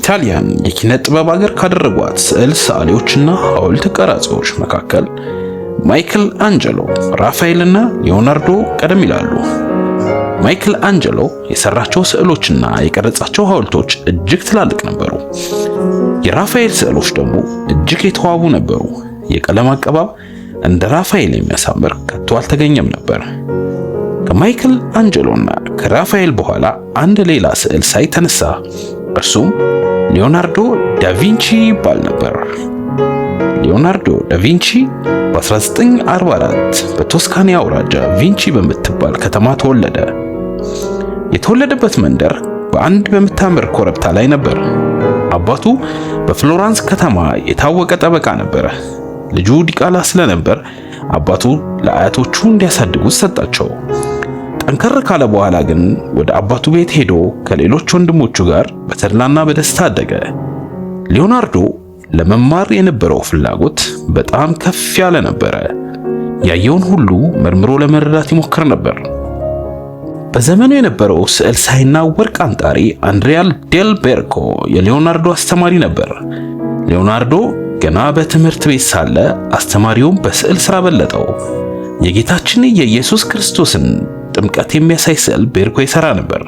ኢጣሊያን የኪነ ጥበብ ሀገር ካደረጓት ስዕል ሰዓሊዎችና ሐውልት ቀራጺዎች መካከል ማይክል አንጀሎ፣ ራፋኤልና ሊዮናርዶ ቀደም ይላሉ። ማይክል አንጀሎ የሰራቸው ስዕሎችና የቀረጻቸው ሐውልቶች እጅግ ትላልቅ ነበሩ። የራፋኤል ስዕሎች ደግሞ እጅግ የተዋቡ ነበሩ። የቀለም አቀባብ እንደ ራፋኤል የሚያሳምር ከቶ አልተገኘም ነበር። ከማይክል አንጀሎና ከራፋኤል በኋላ አንድ ሌላ ስዕል ሳይ ተነሳ። እርሱም ሊዮናርዶ ዳቪንቺ ይባል ነበር። ሊዮናርዶ ዳቪንቺ በ1944 በቶስካኒ አውራጃ ቪንቺ በምትባል ከተማ ተወለደ። የተወለደበት መንደር በአንድ በምታምር ኮረብታ ላይ ነበር። አባቱ በፍሎራንስ ከተማ የታወቀ ጠበቃ ነበር። ልጁ ዲቃላ ስለነበር አባቱ ለአያቶቹ እንዲያሳድጉት ሰጣቸው። ጠንከር ካለ በኋላ ግን ወደ አባቱ ቤት ሄዶ ከሌሎች ወንድሞቹ ጋር በተድላና በደስታ አደገ። ሊዮናርዶ ለመማር የነበረው ፍላጎት በጣም ከፍ ያለ ነበረ። ያየውን ሁሉ መርምሮ ለመረዳት ይሞክር ነበር። በዘመኑ የነበረው ስዕል ሳይና ወርቅ አንጣሪ አንድሪያ ዴል ቤርኮ የሊዮናርዶ አስተማሪ ነበር። ሊዮናርዶ ገና በትምህርት ቤት ሳለ አስተማሪውም በስዕል ስራ በለጠው። የጌታችን የኢየሱስ ክርስቶስን ጥምቀት የሚያሳይ ስዕል ቤርኮ ይሰራ ነበር።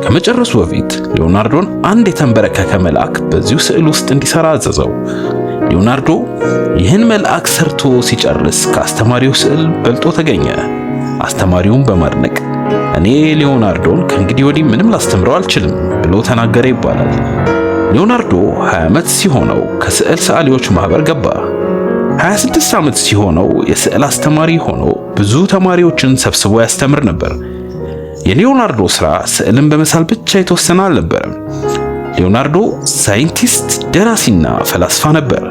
ከመጨረሱ በፊት ሊዮናርዶን አንድ የተንበረከከ መልአክ በዚሁ ስዕል ውስጥ እንዲሰራ አዘዘው። ሊዮናርዶ ይህን መልአክ ሰርቶ ሲጨርስ ከአስተማሪው ስዕል በልጦ ተገኘ። አስተማሪውም በማድነቅ እኔ ሊዮናርዶን ከእንግዲህ ወዲህ ምንም ላስተምረው አልችልም ብሎ ተናገረ ይባላል። ሊዮናርዶ 20 ዓመት ሲሆነው ከስዕል ሰዓሊዎች ማህበር ገባ። 26 ዓመት ሲሆነው የስዕል አስተማሪ ሆኖ ብዙ ተማሪዎችን ሰብስቦ ያስተምር ነበር። የሊዮናርዶ ስራ ስዕልን በመሳል ብቻ የተወሰነ አልነበረም። ሊዮናርዶ ሳይንቲስት፣ ደራሲና ፈላስፋ ነበር።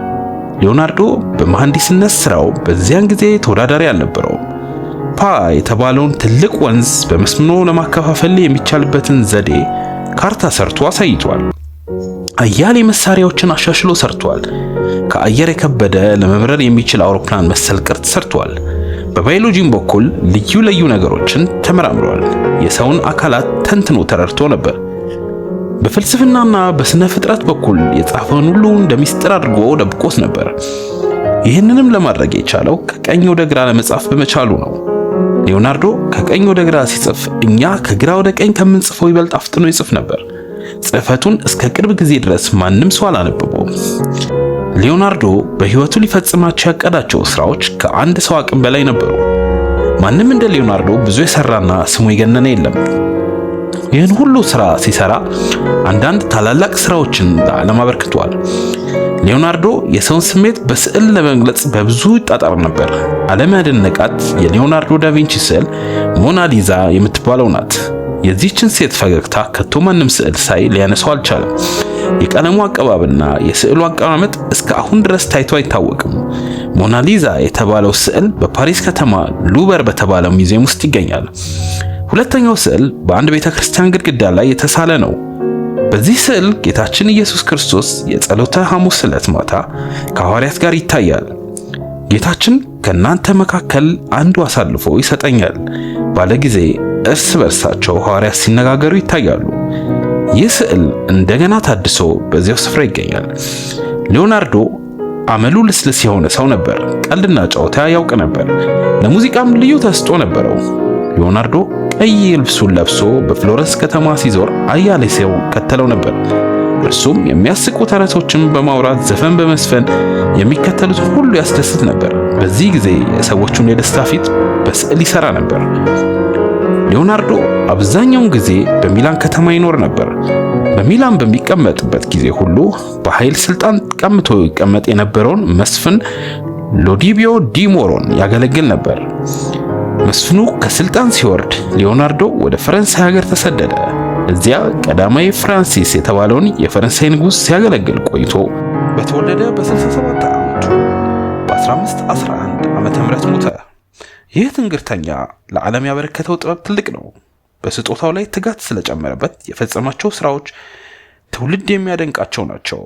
ሊዮናርዶ በመሐንዲስነት ስራው በዚያን ጊዜ ተወዳዳሪ አልነበረውም። ፓ የተባለውን ትልቅ ወንዝ በመስኖ ለማከፋፈል የሚቻልበትን ዘዴ ካርታ ሰርቶ አሳይቷል። አያሌ መሳሪያዎችን አሻሽሎ ሰርቷል። ከአየር የከበደ ለመብረር የሚችል አውሮፕላን መሰል ቅርጽ ሰርቷል። በባዮሎጂም በኩል ልዩ ልዩ ነገሮችን ተመራምሯል። የሰውን አካላት ተንትኖ ተረድቶ ነበር። በፍልስፍናና በስነ ፍጥረት በኩል የጻፈውን ሁሉ እንደ ሚስጥር አድርጎ ደብቆት ነበር። ይህንንም ለማድረግ የቻለው ከቀኝ ወደ ግራ ለመጻፍ በመቻሉ ነው። ሊዮናርዶ ከቀኝ ወደ ግራ ሲጽፍ እኛ ከግራ ወደ ቀኝ ከምንጽፈው ይበልጥ አፍጥኖ ይጽፍ ነበር። ጽሕፈቱን እስከ ቅርብ ጊዜ ድረስ ማንም ሰው አላነበበውም። ሊዮናርዶ በሕይወቱ ሊፈጽማቸው ያቀዳቸው ስራዎች ከአንድ ሰው አቅም በላይ ነበሩ። ማንም እንደ ሊዮናርዶ ብዙ የሰራና ስሙ የገነነ የለም። ይህን ሁሉ ስራ ሲሰራ አንዳንድ ታላላቅ ስራዎችን ለዓለም አበርክቷል። ሊዮናርዶ የሰውን ስሜት በስዕል ለመግለጽ በብዙ ይጣጣር ነበር። ዓለም ያደነቃት የሊዮናርዶ ዳቪንቺ ስዕል ሞናሊዛ የምትባለው ናት። የዚህችን ሴት ፈገግታ ከቶ ማንም ስዕል ሳይ ሊያነሳው አልቻለም። የቀለሙ አቀባብና የስዕሉ አቀማመጥ እስከ አሁን ድረስ ታይቶ አይታወቅም። ሞናሊዛ የተባለው ስዕል በፓሪስ ከተማ ሉበር በተባለው ሙዚየም ውስጥ ይገኛል። ሁለተኛው ስዕል በአንድ ቤተክርስቲያን ግድግዳ ላይ የተሳለ ነው። በዚህ ስዕል ጌታችን ኢየሱስ ክርስቶስ የጸሎተ ሐሙስ ዕለት ማታ ከሐዋርያት ጋር ይታያል። ጌታችን ከናንተ መካከል አንዱ አሳልፎ ይሰጠኛል ባለ ጊዜ እርስ በርሳቸው ሐዋርያት ሲነጋገሩ ይታያሉ። ይህ ስዕል እንደገና ታድሶ በዚያው ስፍራ ይገኛል። ሊዮናርዶ አመሉ ልስልስ የሆነ ሰው ነበር። ቀልድና ጨዋታ ያውቅ ነበር። ለሙዚቃም ልዩ ተሰጥኦ ነበረው። ሊዮናርዶ ቀይ ልብሱን ለብሶ በፍሎረንስ ከተማ ሲዞር አያሌ ሰው ከተለው ነበር። እርሱም የሚያስቁ ተረቶችን በማውራት ዘፈን በመስፈን የሚከተሉትን ሁሉ ያስደስት ነበር። በዚህ ጊዜ የሰዎቹን የደስታ ፊት በስዕል ይሰራ ነበር። ሊዮናርዶ አብዛኛውን ጊዜ በሚላን ከተማ ይኖር ነበር። በሚላን በሚቀመጥበት ጊዜ ሁሉ በኃይል ስልጣን ቀምቶ ይቀመጥ የነበረውን መስፍን ሎዲቢዮ ዲ ሞሮን ያገለግል ነበር። መስፍኑ ከስልጣን ሲወርድ ሊዮናርዶ ወደ ፈረንሳይ ሀገር ተሰደደ። እዚያ ቀዳማዊ ፍራንሲስ የተባለውን የፈረንሳይ ንጉሥ ሲያገለግል ቆይቶ በተወለደ በ67 ዓመቱ በ1511 ዓመተ ምህረት ሞተ። ይህ ትንግርተኛ ለዓለም ያበረከተው ጥበብ ትልቅ ነው። በስጦታው ላይ ትጋት ስለጨመረበት የፈጸማቸው ስራዎች ትውልድ የሚያደንቃቸው ናቸው።